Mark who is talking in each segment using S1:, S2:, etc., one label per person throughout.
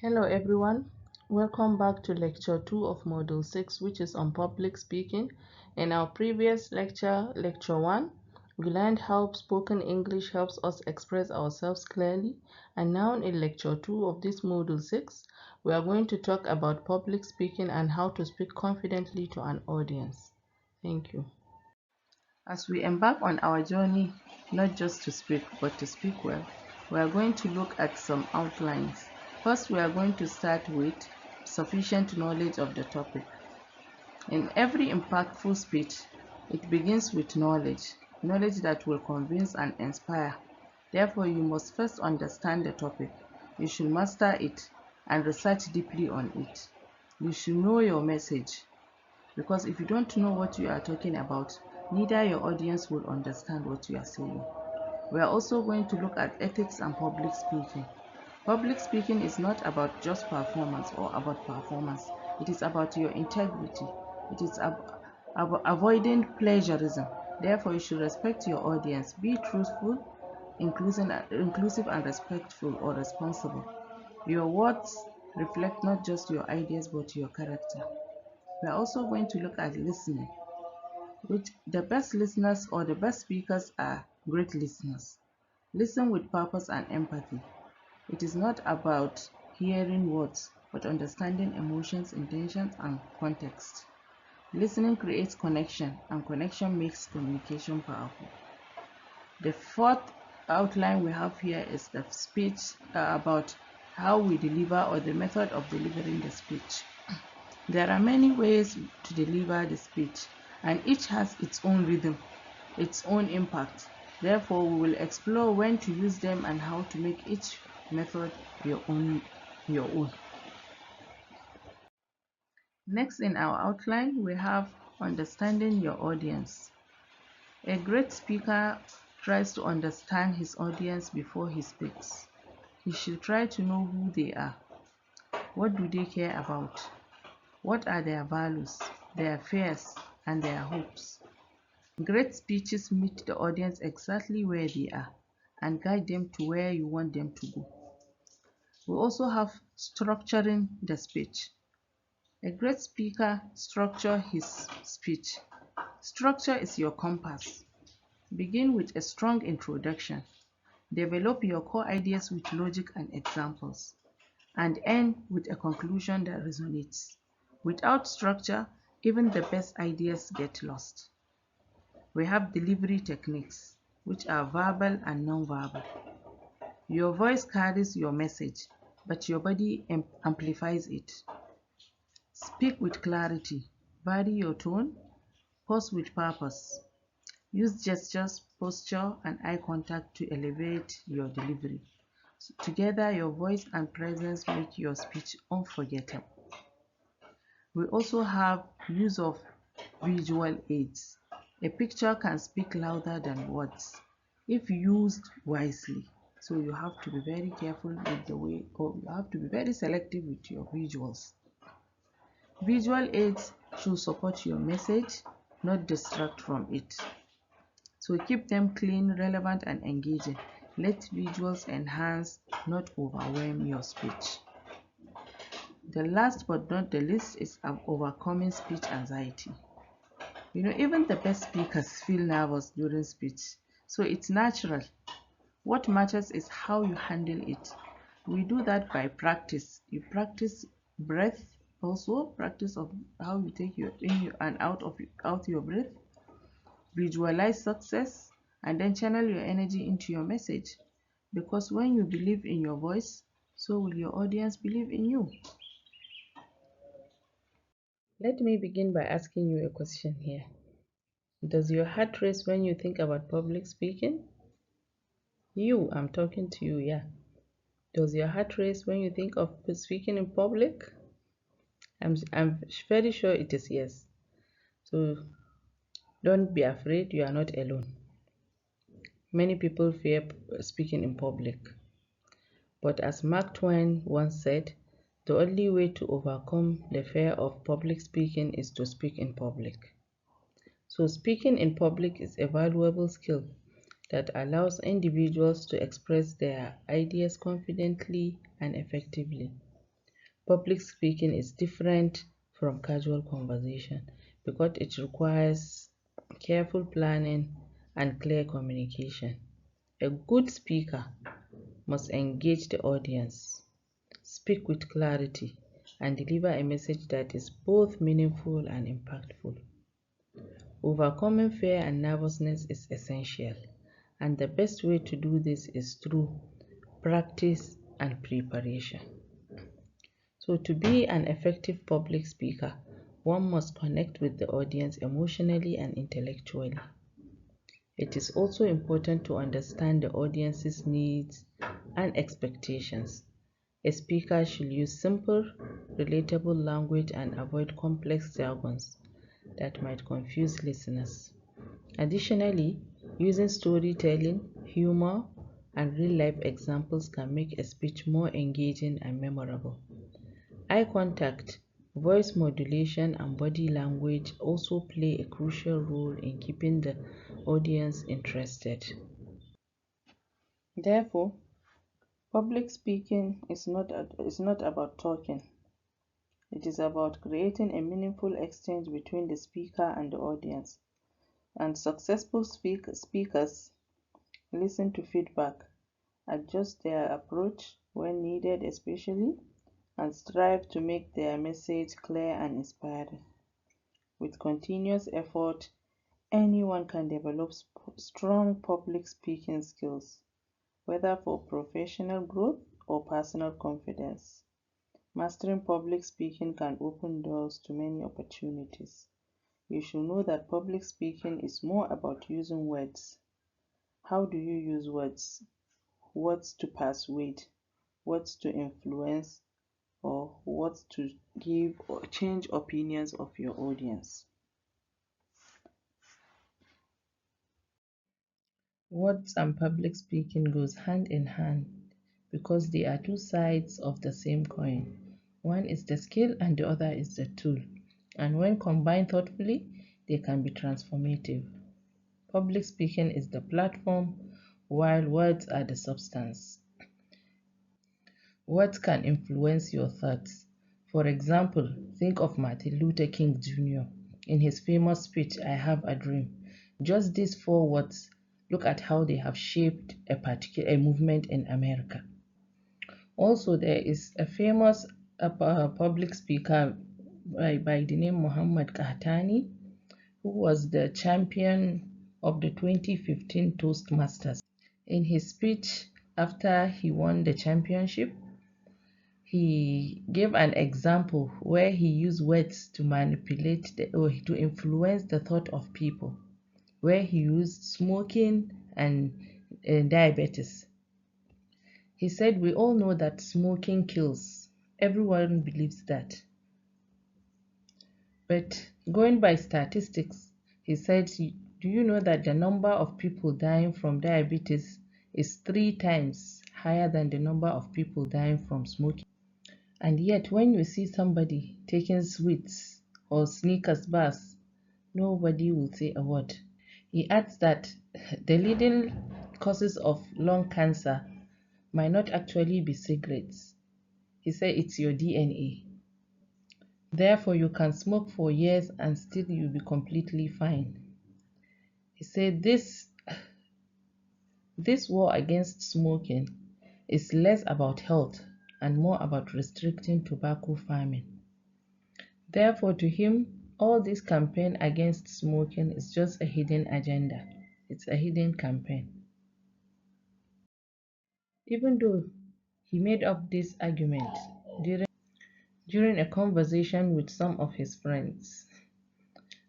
S1: Hello everyone, welcome back to lecture 2 of module 6, which is on public speaking. In our previous lecture, lecture 1, we learned how spoken English helps us express ourselves clearly, and now in lecture 2 of this module 6, we are going to talk about public speaking and how to speak confidently to an audience. Thank you. As we embark on our journey, not just to speak, but to speak well, we are going to look at some outlines. First, we are going to start with sufficient knowledge of the topic. In every impactful speech, it begins with knowledge that will convince and inspire. Therefore, you must first understand the topic. You should master it and research deeply on it. You should know your message, because if you don't know what you are talking about, neither your audience will understand what you are saying. We are also going to look at ethics and public speaking. Public speaking is not about just performance or about performance. It is about your integrity. It is about avoiding plagiarism. Therefore, you should respect your audience. Be truthful, inclusive and respectful or responsible. Your words reflect not just your ideas but your character. We are also going to look at listening, which the best listeners or the best speakers are great listeners. Listen with purpose and empathy. It is not about hearing words, but understanding emotions, intentions, and context. Listening creates connection, and connection makes communication powerful. The fourth outline we have here is the speech about how we deliver or the method of delivering the speech. There are many ways to deliver the speech, and each has its own rhythm, its own impact. Therefore, we will explore when to use them and how to make each method your own. Next in our outline, we have understanding your audience. A great speaker tries to understand his audience before he speaks. He should try to know who they are. What do they care about? What are their values, their fears, and their hopes? Great speeches meet the audience exactly where they are and guide them to where you want them to go. We also have structuring the speech. A great speaker structures his speech. Structure is your compass. Begin with a strong introduction. Develop your core ideas with logic and examples, and end with a conclusion that resonates. Without structure, even the best ideas get lost. We have delivery techniques, which are verbal and non-verbal. Your voice carries your message, but your body amplifies it. Speak with clarity. Vary your tone. Pause with purpose. Use gestures, posture, and eye contact to elevate your delivery. Together, your voice and presence make your speech unforgettable. We also have use of visual aids. A picture can speak louder than words if used wisely. So you have to be very careful with the way, or you have to be very selective with your visuals. Visual aids should support your message, not distract from it. So keep them clean, relevant, and engaging. Let visuals enhance, not overwhelm your speech. The last but not the least is overcoming speech anxiety. Even the best speakers feel nervous during speech, so it's natural. What matters is how you handle it. We do that by practice. You practice breath, also practice of how you take your in and out your breath. Visualize success, and then channel your energy into your message. Because when you believe in your voice, so will your audience believe in you. Let me begin by asking you a question here. Does your heart race when you think about public speaking? I'm talking to you, yeah. Does your heart race when you think of speaking in public? I'm very sure it is yes. So don't be afraid, you are not alone. Many people fear speaking in public. But as Mark Twain once said, the only way to overcome the fear of public speaking is to speak in public. So speaking in public is a valuable skill that allows individuals to express their ideas confidently and effectively. Public speaking is different from casual conversation because it requires careful planning and clear communication. A good speaker must engage the audience, speak with clarity, and deliver a message that is both meaningful and impactful. Overcoming fear and nervousness is essential, and the best way to do this is through practice and preparation. So, to be an effective public speaker, one must connect with the audience emotionally and intellectually. It is also important to understand the audience's needs and expectations. A speaker should use simple, relatable language and avoid complex jargons that might confuse listeners. Additionally, using storytelling, humor, and real-life examples can make a speech more engaging and memorable. Eye contact, voice modulation, and body language also play a crucial role in keeping the audience interested. Therefore, public speaking is not about talking. It is about creating a meaningful exchange between the speaker and the audience. And successful speakers listen to feedback, adjust their approach when needed especially, and strive to make their message clear and inspiring. With continuous effort, anyone can develop strong public speaking skills, whether for professional growth or personal confidence. Mastering public speaking can open doors to many opportunities. You should know that public speaking is more about using words. How do you use words? Words to persuade, words to influence, or words to give or change opinions of your audience. Words and public speaking goes hand in hand because they are two sides of the same coin. One is the skill and the other is the tool. And when combined thoughtfully, they can be transformative. Public speaking is the platform, while words are the substance. Words can influence your thoughts. For example, think of Martin Luther King Jr. in his famous speech, I Have a Dream. Just these four words, look at how they have shaped a movement in America. Also, there is a famous public speaker by the name Muhammad Kahtani, who was the champion of the 2015 Toastmasters. In his speech after he won the championship, he gave an example where he used words to manipulate or to influence the thought of people, where he used smoking and diabetes. He said, we all know that smoking kills. Everyone believes that. But going by statistics, he said, do you know that the number of people dying from diabetes is 3 times higher than the number of people dying from smoking? And yet, when you see somebody taking sweets or Snickers bars, nobody will say a word. He adds that the leading causes of lung cancer might not actually be cigarettes. He said it's your DNA. Therefore, you can smoke for years and still you'll be completely fine. He said this war against smoking is less about health and more about restricting tobacco farming. Therefore, to him, all this campaign against smoking is just a hidden agenda. It's a hidden campaign. Even though he made up this argument during a conversation with some of his friends,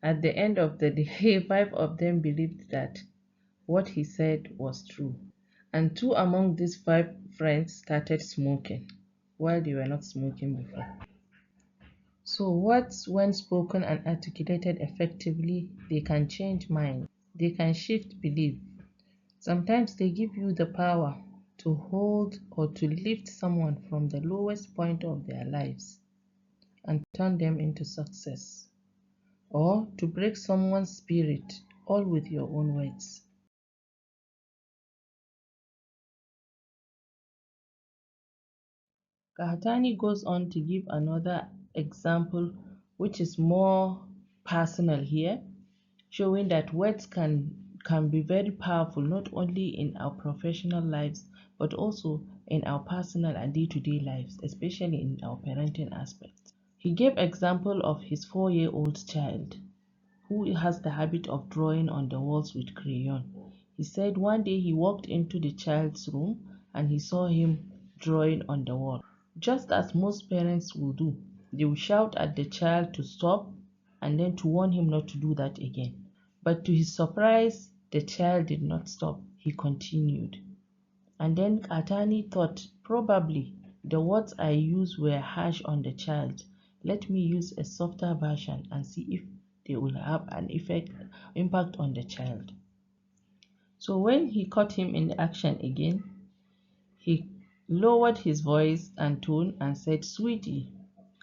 S1: at the end of the day, 5 of them believed that what he said was true. And 2 among these 5 friends started smoking while they were not smoking before. So words, when spoken and articulated effectively, they can change minds. They can shift belief. Sometimes they give you the power to hold or to lift someone from the lowest point of their lives and turn them into success, or to break someone's spirit, all with your own words. Kahatani goes on to give another example which is more personal here, showing that words can be very powerful not only in our professional lives but also in our personal and day-to-day lives, especially in our parenting aspect. He gave example of his 4-year-old child who has the habit of drawing on the walls with crayon. He said one day he walked into the child's room and he saw him drawing on the wall. Just as most parents will do, they will shout at the child to stop and then to warn him not to do that again. But to his surprise, the child did not stop. He continued. And then Atani thought, probably the words I used were harsh on the child. Let me use a softer version and see if they will have an impact on the child. So when he caught him in action again, he lowered his voice and tone and said, "Sweetie,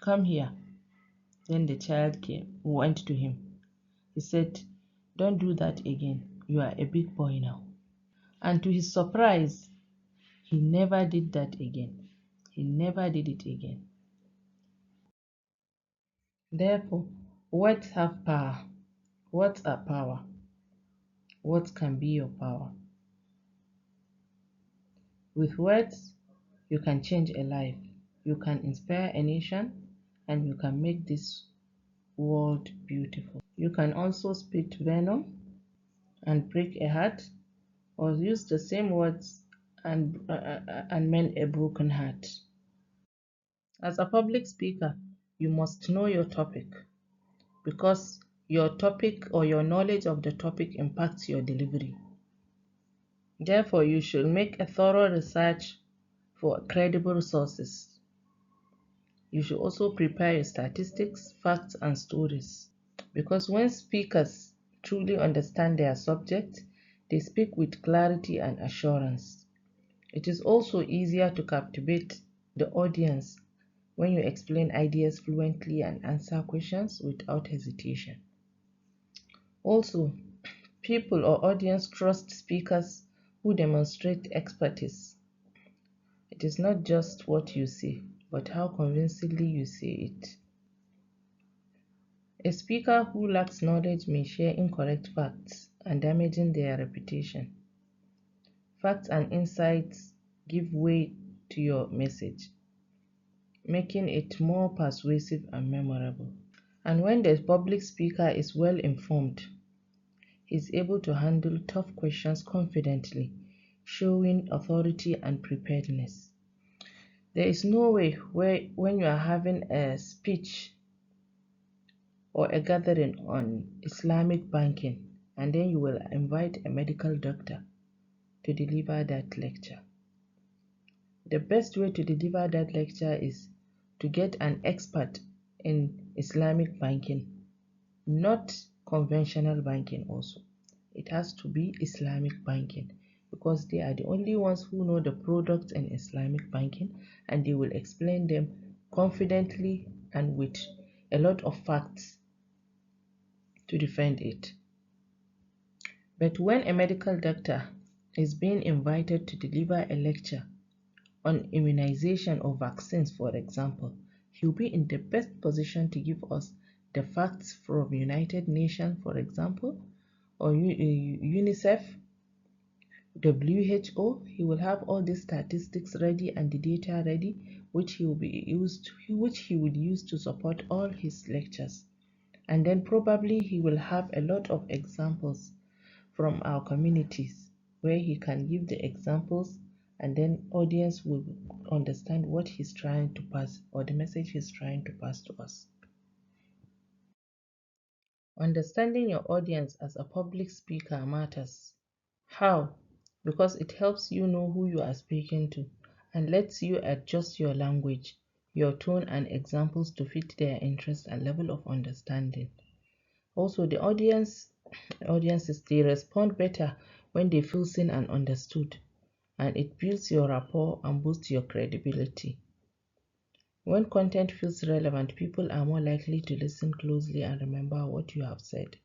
S1: come here." Then the child went to him. He said, "Don't do that again. You are a big boy now." And to his surprise, he never did that again. He never did it again. Therefore, words have power. Words are power. Words can be your power. With words, you can change a life. You can inspire a nation and you can make this world beautiful. You can also spit venom and break a heart, or use the same words and mend a broken heart. As a public speaker, you must know your topic because your topic or your knowledge of the topic impacts your delivery. Therefore, you should make a thorough research for credible sources. You should also prepare your statistics, facts, and stories. Because when speakers truly understand their subject, they speak with clarity and assurance. It is also easier to captivate the audience when you explain ideas fluently and answer questions without hesitation. Also, people or audience trust speakers who demonstrate expertise. It is not just what you say, but how convincingly you say it. A speaker who lacks knowledge may share incorrect facts and damaging their reputation. Facts and insights give weight to your message, making it more persuasive and memorable. And when the public speaker is well informed, he is able to handle tough questions confidently, showing authority and preparedness. There is no way when you are having a speech or a gathering on Islamic banking and then you will invite a medical doctor to deliver that lecture. The best way to deliver that lecture is to get an expert in Islamic banking, not conventional banking also. It has to be Islamic banking because they are the only ones who know the products in Islamic banking and they will explain them confidently and with a lot of facts to defend it. But when a medical doctor is being invited to deliver a lecture on immunization or vaccines, for example, he'll be in the best position to give us the facts from United Nations, for example, or UNICEF, WHO. He will have all these statistics ready and the data ready, which he would use to support all his lectures. And then probably he will have a lot of examples from our communities where he can give the examples and then audience will understand what he's trying to pass or the message he's trying to pass to us. Understanding your audience as a public speaker matters. How? Because it helps you know who you are speaking to and lets you adjust your language, your tone and examples to fit their interest and level of understanding. Also, the audiences, they respond better when they feel seen and understood, and it builds your rapport and boosts your credibility. When content feels relevant, people are more likely to listen closely and remember what you have said.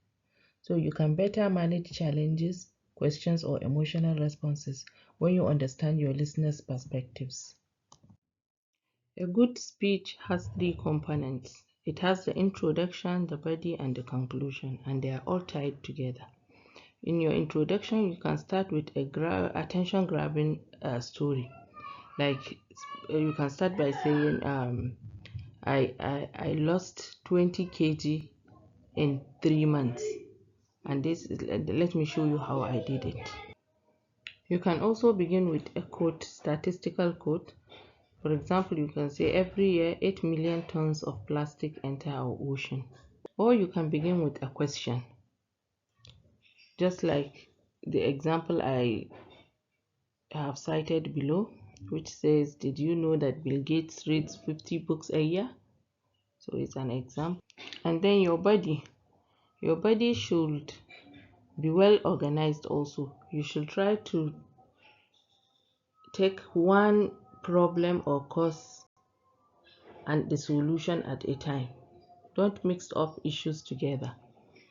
S1: So you can better manage challenges, questions, or emotional responses when you understand your listeners' perspectives. A good speech has three components. It has the introduction, the body, and the conclusion, and they are all tied together. In your introduction, you can start with a attention-grabbing story. Like you can start by saying, I lost 20 kg in 3 months, and this is, let me show you how I did it. You can also begin with a quote, statistical quote. For example, you can say every year 8 million tons of plastic enter our ocean. Or you can begin with a question, just like the example I have cited below, which says, did you know that Bill Gates reads 50 books a year? So it's an example. And then your body should be well organized also. You should try to take one problem or cause and the solution at a time. Don't mix up issues together.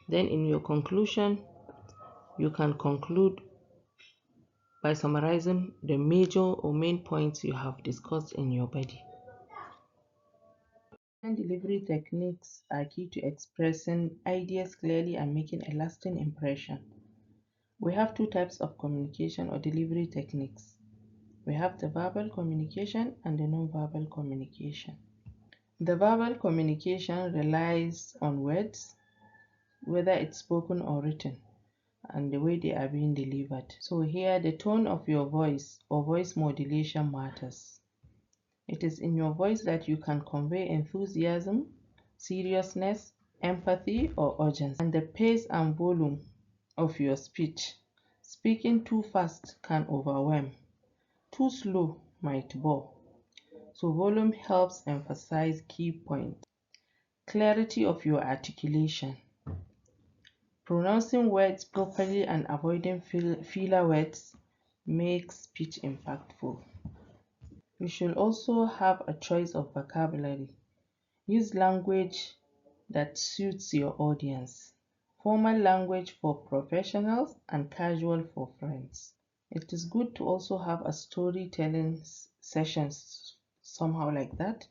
S1: Then in your conclusion, you can conclude by summarizing the major or main points you have discussed in your body. Delivery techniques are key to expressing ideas clearly and making a lasting impression. We have two types of communication or delivery techniques. We have the verbal communication and the non-verbal communication. The verbal communication relies on words, whether it's spoken or written, and the way they are being delivered. So here the tone of your voice or voice modulation matters. It is in your voice that you can convey enthusiasm, seriousness, empathy, or urgency. And the pace and volume of your speech. Speaking too fast can overwhelm. Too slow might bore. So volume helps emphasize key points. Clarity of your articulation. Pronouncing words properly and avoiding filler words makes speech impactful. You should also have a choice of vocabulary. Use language that suits your audience. Formal language for professionals and casual for friends. It is good to also have a storytelling sessions somehow like that,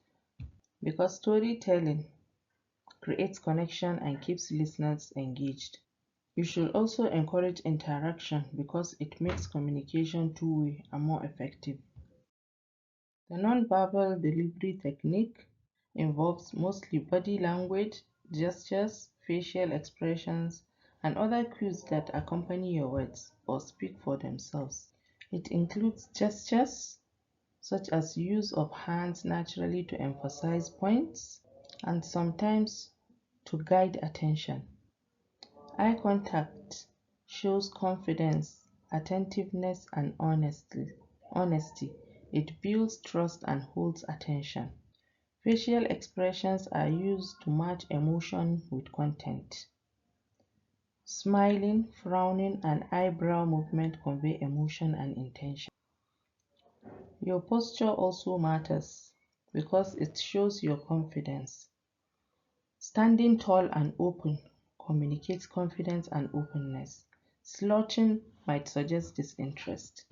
S1: because storytelling creates connection and keeps listeners engaged. You should also encourage interaction because it makes communication two-way and more effective. The non-verbal delivery technique involves mostly body language, gestures, facial expressions, and other cues that accompany your words or speak for themselves. It includes gestures such as use of hands naturally to emphasize points and sometimes to guide attention. Eye contact shows confidence, attentiveness, and honesty. It builds trust and holds attention. Facial expressions are used to match emotion with content. Smiling, frowning, and eyebrow movement convey emotion and intention. Your posture also matters because it shows your confidence. Standing tall and open communicates confidence and openness. Slouching might suggest disinterest.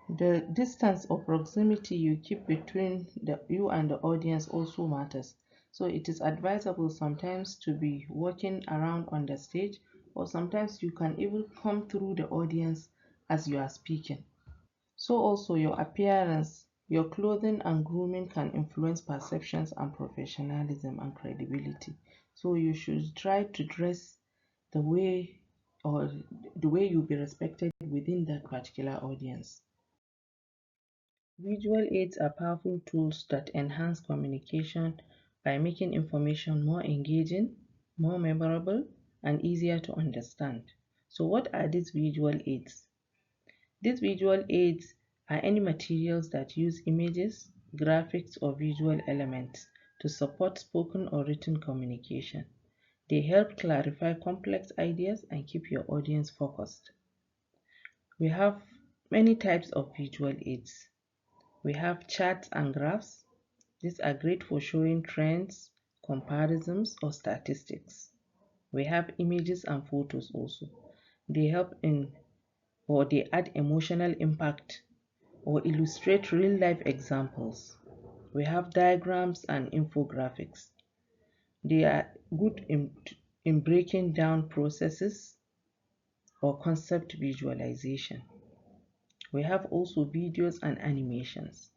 S1: The distance or proximity you keep between you and the audience also matters. So it is advisable sometimes to be walking around on the stage, or sometimes you can even come through the audience as you are speaking. So also your appearance, your clothing and grooming can influence perceptions and professionalism and credibility. So you should try to dress the way or the way you'll be respected within that particular audience. Visual aids are powerful tools that enhance communication by making information more engaging, more memorable, and easier to understand. So what are these visual aids? These visual aids are any materials that use images, graphics, or visual elements to support spoken or written communication. They help clarify complex ideas and keep your audience focused. We have many types of visual aids. We have charts and graphs. These are great for showing trends, comparisons, or statistics. We have images and photos also. They help in or they add emotional impact or illustrate real life examples. We have diagrams and infographics. They are good in breaking down processes or concept visualization. We have also videos and animations,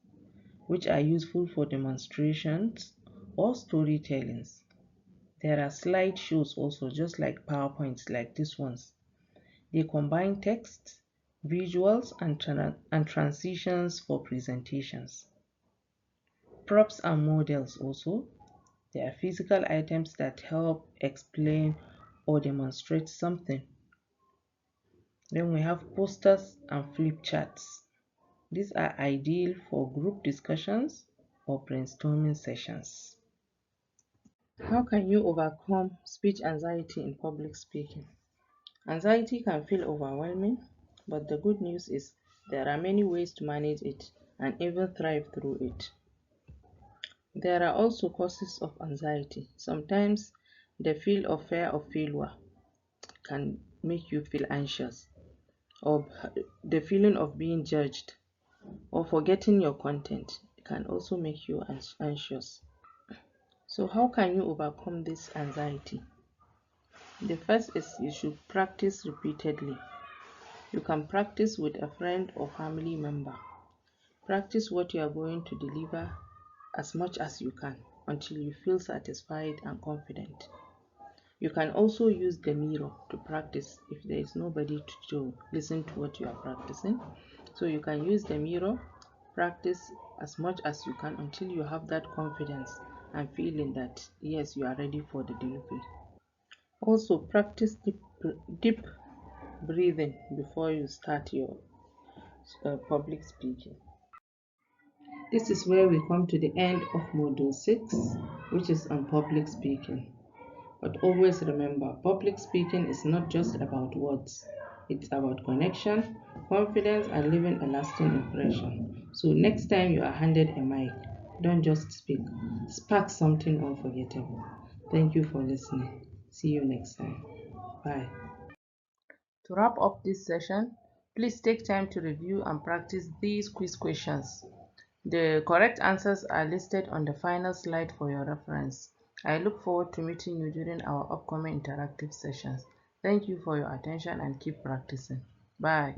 S1: which are useful for demonstrations or storytellings. There are slideshows also, just like PowerPoints like these ones. They combine text, visuals, and transitions for presentations. Props and models also. They are physical items that help explain or demonstrate something. Then we have posters and flip charts. These are ideal for group discussions or brainstorming sessions. How can you overcome speech anxiety in public speaking? Anxiety can feel overwhelming, but the good news is there are many ways to manage it and even thrive through it. There are also causes of anxiety. Sometimes the feel of fear of failure can make you feel anxious, or the feeling of being judged or forgetting your content can also make you anxious. So how can you overcome this anxiety? The first is you should practice repeatedly. You can practice with a friend or family member. Practice what you are going to deliver as much as you can until you feel satisfied and confident. You can also use the mirror to practice if there is nobody to listen to what you are practicing. So you can use the mirror, practice as much as you can until you have that confidence and feeling that yes, you are ready for the delivery. Also practice deep breathing before you start your public speaking. This is where we come to the end of Module 6, which is on public speaking. But always remember, public speaking is not just about words. It's about connection, confidence, and leaving a lasting impression. So next time you are handed a mic, don't just speak. Spark something unforgettable. Thank you for listening. See you next time. Bye. To wrap up this session, please take time to review and practice these quiz questions. The correct answers are listed on the final slide for your reference. I look forward to meeting you during our upcoming interactive sessions. Thank you for your attention and keep practicing. Bye.